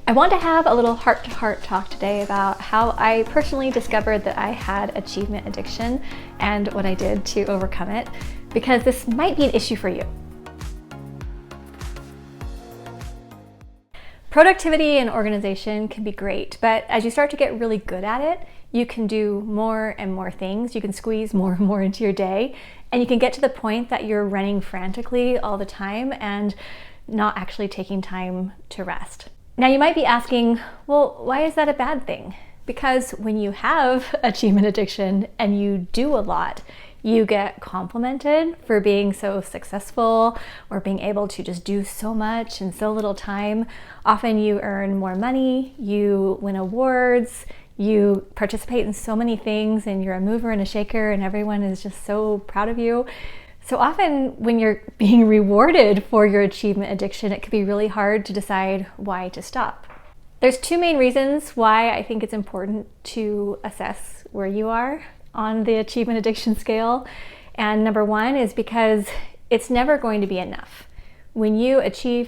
I want to have a little heart-to-heart talk today about how I personally discovered that I had achievement addiction and what I did to overcome it, because this might be an issue for you. Productivity and organization can be great, but as you start to get really good at it, you can do more and more things. You can squeeze more and more into your day, and you can get to the point that you're running frantically all the time and not actually taking time to rest. Now you might be asking, well, why is that a bad thing? Because when you have achievement addiction and you do a lot, you get complimented for being so successful or being able to just do so much in so little time. Often you earn more money, you win awards, you participate in so many things, and you're a mover and a shaker, and everyone is just so proud of you. So often when you're being rewarded for your achievement addiction, it can be really hard to decide why to stop. There's two main reasons why I think it's important to assess where you are on the achievement addiction scale. And number one is because it's never going to be enough. When you achieve,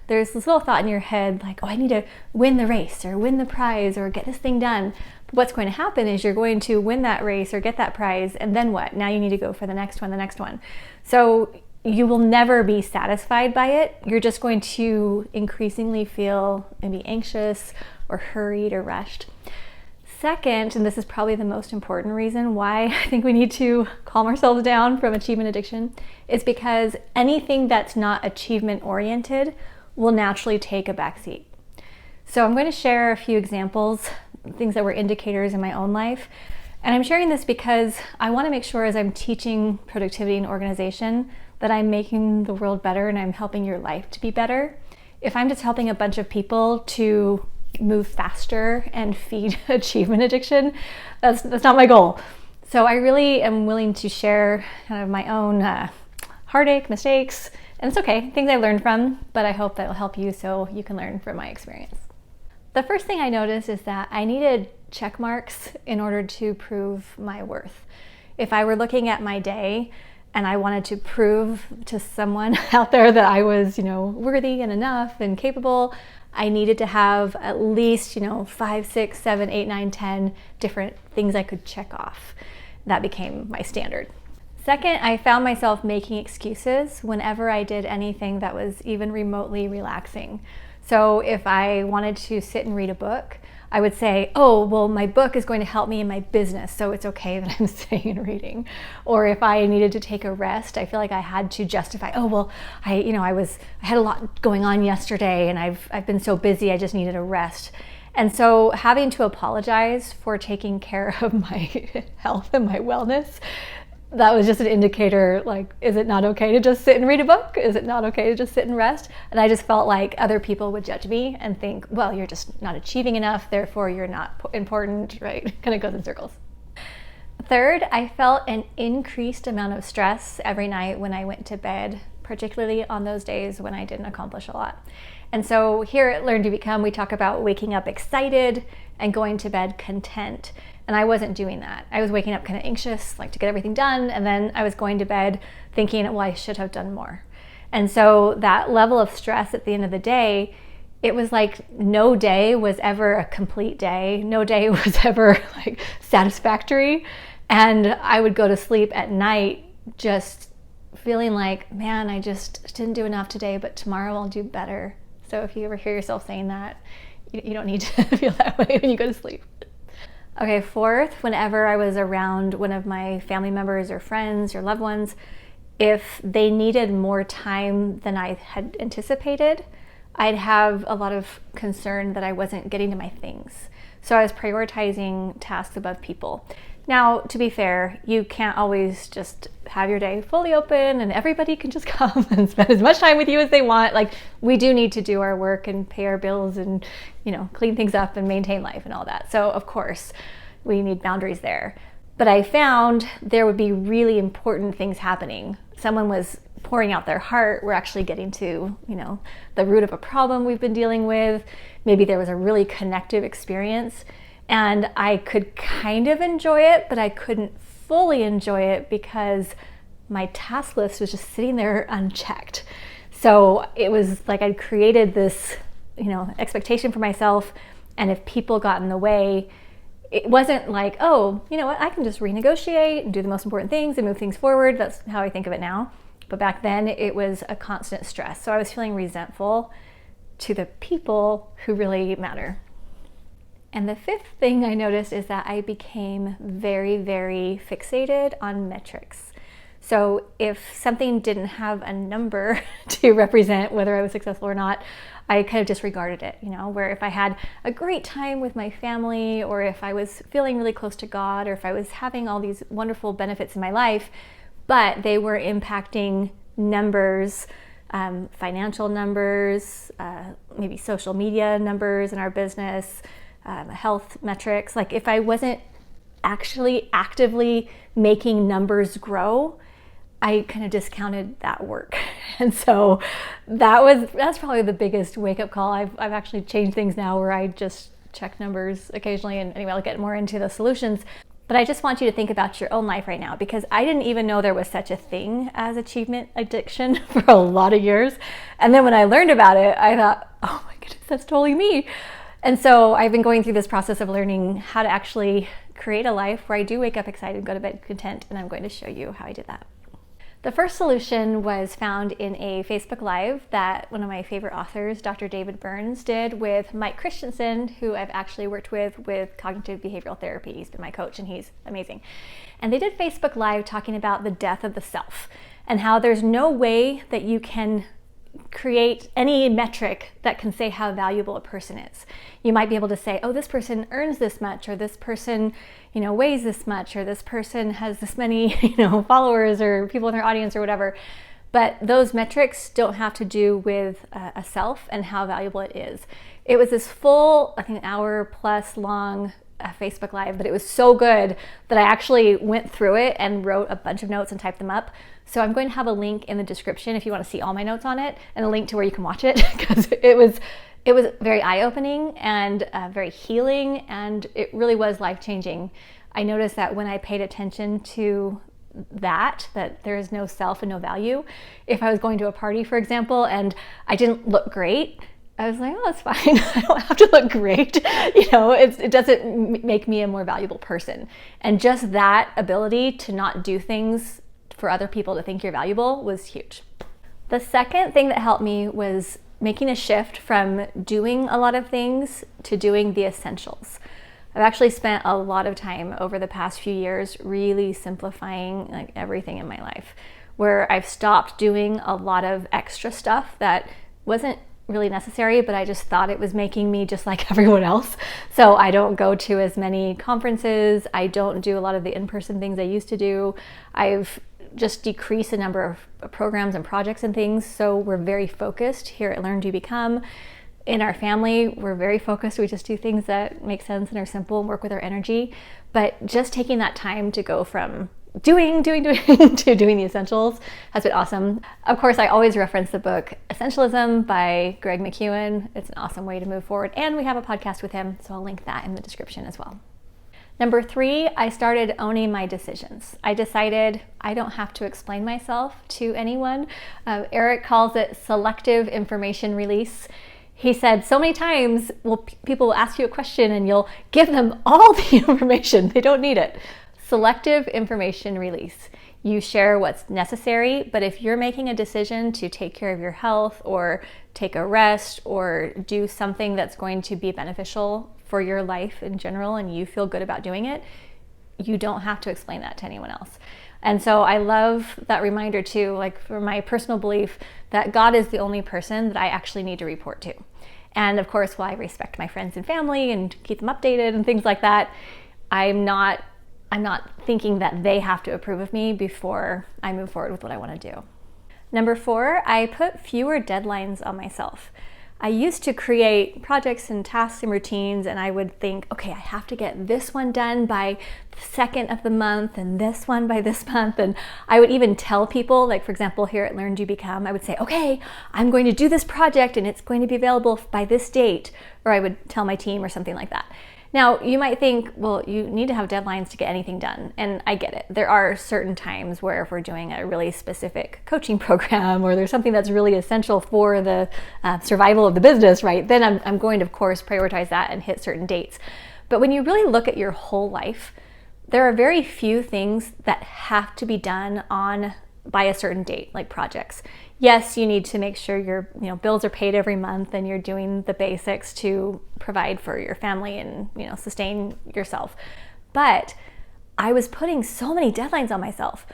there's this little thought in your head like, oh, I need to win the race or win the prize or get this thing done. But what's going to happen is you're going to win that race or get that prize, and then what? Now you need to go for the next one. So you will never be satisfied by it. You're just going to increasingly feel maybe anxious or hurried or rushed. Second, and this is probably the most important reason why I think we need to calm ourselves down from achievement addiction, is because anything that's not achievement oriented will naturally take a backseat. So I'm going to share a few examples, things that were indicators in my own life. And I'm sharing this because I want to make sure as I'm teaching productivity and organization that I'm making the world better and I'm helping your life to be better. If I'm just helping a bunch of people to move faster and feed achievement addiction, that's not my goal. So I really am willing to share kind of my own heartache, mistakes, and it's okay, things I've learned from, but I hope that will help you so you can learn from my experience. The first thing I noticed is that I needed check marks in order to prove my worth. If I were looking at my day and I wanted to prove to someone out there that I was, worthy and enough and capable, I needed to have at least, 5, 6, 7, 8, 9, 10 different things I could check off. That became my standard. Second, I found myself making excuses whenever I did anything that was even remotely relaxing. So if I wanted to sit and read a book, I would say, oh, well, my book is going to help me in my business, so it's okay that I'm sitting and reading. Or if I needed to take a rest, I feel like I had to justify, oh, well, I had a lot going on yesterday and I've been so busy, I just needed a rest. And so having to apologize for taking care of my health and my wellness, that was just an indicator, like, is it not okay to just sit and read a book? Is it not okay to just sit and rest? And I just felt like other people would judge me and think, well, you're just not achieving enough, therefore you're not important, right? Kind of goes in circles. Third, I felt an increased amount of stress every night when I went to bed, particularly on those days when I didn't accomplish a lot. And so here at LearnDoBecome, we talk about waking up excited and going to bed content. And I wasn't doing that. I was waking up kind of anxious, like to get everything done. And then I was going to bed thinking, well, I should have done more. And so that level of stress at the end of the day, it was like no day was ever a complete day. No day was ever like satisfactory. And I would go to sleep at night just feeling like, man, I just didn't do enough today, but tomorrow I'll do better. So if you ever hear yourself saying that, you don't need to feel that way when you go to sleep. Okay, fourth, whenever I was around one of my family members or friends or loved ones, if they needed more time than I had anticipated, I'd have a lot of concern that I wasn't getting to my things. So I was prioritizing tasks above people. Now, to be fair, you can't always just have your day fully open and everybody can just come and spend as much time with you as they want. Like, we do need to do our work and pay our bills and, clean things up and maintain life and all that. So of course, we need boundaries there. But I found there would be really important things happening. Someone was pouring out their heart. We're actually getting to, the root of a problem we've been dealing with. Maybe there was a really connective experience. And I could kind of enjoy it, but I couldn't fully enjoy it because my task list was just sitting there unchecked. So it was like I'd created this expectation for myself. And if people got in the way, it wasn't like, oh, you know what, I can just renegotiate and do the most important things and move things forward. That's how I think of it now. But back then it was a constant stress. So I was feeling resentful to the people who really matter. And the fifth thing I noticed is that I became very, very fixated on metrics. So if something didn't have a number to represent whether I was successful or not, I kind of disregarded it, where if I had a great time with my family, or if I was feeling really close to God, or if I was having all these wonderful benefits in my life, but they were impacting numbers, financial numbers, maybe social media numbers in our business, health metrics. Like if I wasn't actually actively making numbers grow, I kind of discounted that work. And so that's probably the biggest wake-up call. I've actually changed things now where I just check numbers occasionally, and anyway, I'll get more into the solutions. But I just want you to think about your own life right now, because I didn't even know there was such a thing as achievement addiction for a lot of years. And then when I learned about it, I thought, oh my goodness, that's totally me. And so I've been going through this process of learning how to actually create a life where I do wake up excited, go to bed content, and I'm going to show you how I did that. The first solution was found in a Facebook Live that one of my favorite authors, Dr. David Burns, did with Mike Christensen, who I've actually worked with cognitive behavioral therapy. He's been my coach and he's amazing. And they did Facebook Live talking about the death of the self and how there's no way that you can create any metric that can say how valuable a person is. You might be able to say, oh, this person earns this much, or this person, weighs this much, or this person has this many, followers or people in their audience or whatever. But those metrics don't have to do with a self and how valuable it is. It was this full, I think, an hour plus long Facebook Live, but it was so good that I actually went through it and wrote a bunch of notes and typed them up. So I'm going to have a link in the description if you want to see all my notes on it, and a link to where you can watch it, because it was very eye-opening and very healing, and it really was life-changing. I noticed that when I paid attention to that there is no self and no value. If I was going to a party, for example, and I didn't look great, I was like, oh, that's fine. I don't have to look great. It doesn't make me a more valuable person. And just that ability to not do things for other people to think you're valuable was huge. The second thing that helped me was making a shift from doing a lot of things to doing the essentials. I've actually spent a lot of time over the past few years really simplifying everything in my life, where I've stopped doing a lot of extra stuff that wasn't really necessary, but I just thought it was making me just like everyone else. So I don't go to as many conferences. I don't do a lot of the in-person things I used to do. I've just decreased the number of programs and projects and things. So we're very focused here at LearnDoBecome. In our family, we're very focused. We just do things that make sense and are simple and work with our energy. But just taking that time to go from doing to doing the essentials has been awesome. Of course, I always reference the book Essentialism by Greg McKeown. It's an awesome way to move forward. And we have a podcast with him, so I'll link that in the description as well. Number 3, I started owning my decisions. I decided I don't have to explain myself to anyone. Eric calls it selective information release. He said so many times, people will ask you a question and you'll give them all the information. They don't need it. Selective information release. You share what's necessary, but if you're making a decision to take care of your health or take a rest or do something that's going to be beneficial for your life in general and you feel good about doing it, you don't have to explain that to anyone else. And so I love that reminder too, like for my personal belief that God is the only person that I actually need to report to. And of course, while I respect my friends and family and keep them updated and things like that, I'm not thinking that they have to approve of me before I move forward with what I want to do. Number 4, I put fewer deadlines on myself. I used to create projects and tasks and routines, and I would think, okay, I have to get this one done by the 2nd of the month and this one by this month. And I would even tell people, like for example, here at LearnDoBecome, I would say, okay, I'm going to do this project and it's going to be available by this date. Or I would tell my team or something like that. Now, you might think, well, you need to have deadlines to get anything done. And I get it. There are certain times where if we're doing a really specific coaching program or there's something that's really essential for the survival of the business, right? Then I'm going to, of course, prioritize that and hit certain dates. But when you really look at your whole life, there are very few things that have to be done by a certain date, like projects. Yes, you need to make sure your bills are paid every month and you're doing the basics to provide for your family and sustain yourself. But I was putting so many deadlines on myself.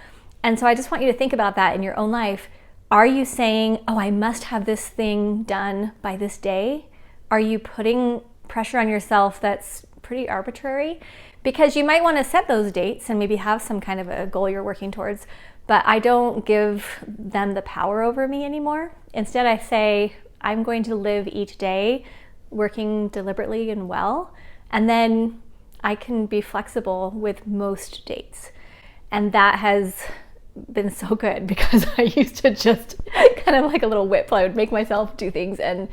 And so I just want you to think about that in your own life. Are you saying, oh, I must have this thing done by this day? Are you putting pressure on yourself that's pretty arbitrary? Because you might want to set those dates and maybe have some kind of a goal you're working towards, but I don't give them the power over me anymore. Instead, I say, I'm going to live each day working deliberately and well, and then I can be flexible with most dates. And that has been so good because I used to just kind of like a little whip. I would make myself do things and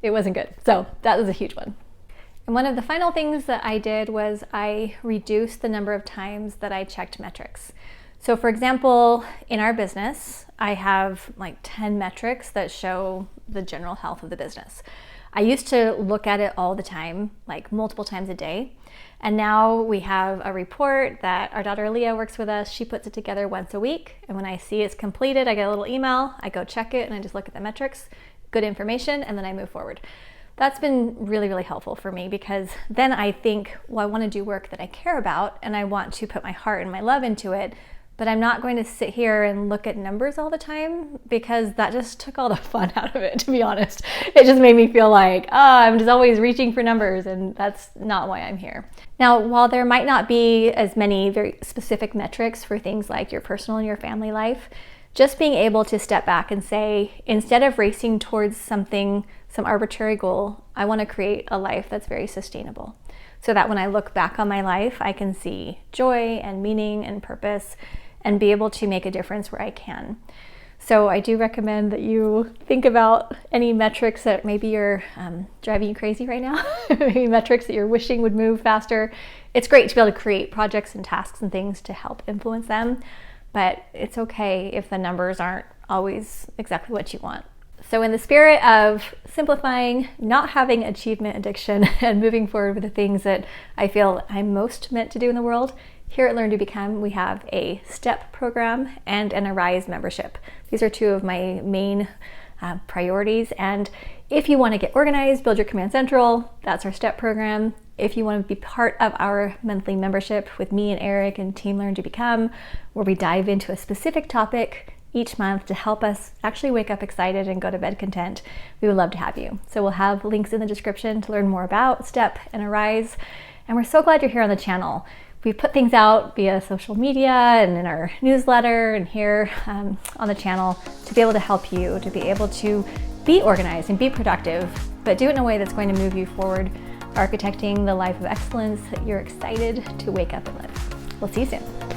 it wasn't good. So that was a huge one. And one of the final things that I did was I reduced the number of times that I checked metrics. So for example, in our business, I have like 10 metrics that show the general health of the business. I used to look at it all the time, like multiple times a day. And now we have a report that our daughter Leah works with us. She puts it together once a week. And when I see it's completed, I get a little email, I go check it and I just look at the metrics, good information, and then I move forward. That's been really, really helpful for me because then I think, well, I want to do work that I care about and I want to put my heart and my love into it. But I'm not going to sit here and look at numbers all the time because that just took all the fun out of it, to be honest. It just made me feel like, I'm just always reaching for numbers, and that's not why I'm here. Now, while there might not be as many very specific metrics for things like your personal and your family life, just being able to step back and say, instead of racing towards some arbitrary goal, I want to create a life that's very sustainable. So that when I look back on my life, I can see joy and meaning and purpose and be able to make a difference where I can. So I do recommend that you think about any metrics that maybe are driving you crazy right now, maybe metrics that you're wishing would move faster. It's great to be able to create projects and tasks and things to help influence them, but it's okay if the numbers aren't always exactly what you want. So in the spirit of simplifying, not having achievement addiction, and moving forward with the things that I feel I'm most meant to do in the world, here at LearnDoBecome, we have a STEP program and an Arise membership. These are two of my main priorities. And if you want to get organized, build your Command Central, that's our STEP program. If you want to be part of our monthly membership with me and Eric and Team LearnDoBecome, where we dive into a specific topic each month to help us actually wake up excited and go to bed content, we would love to have you. So we'll have links in the description to learn more about STEP and Arise. And we're so glad you're here on the channel. We put things out via social media and in our newsletter and here on the channel to be able to help you, to be able to be organized and be productive, but do it in a way that's going to move you forward, architecting the life of excellence that you're excited to wake up and live. We'll see you soon.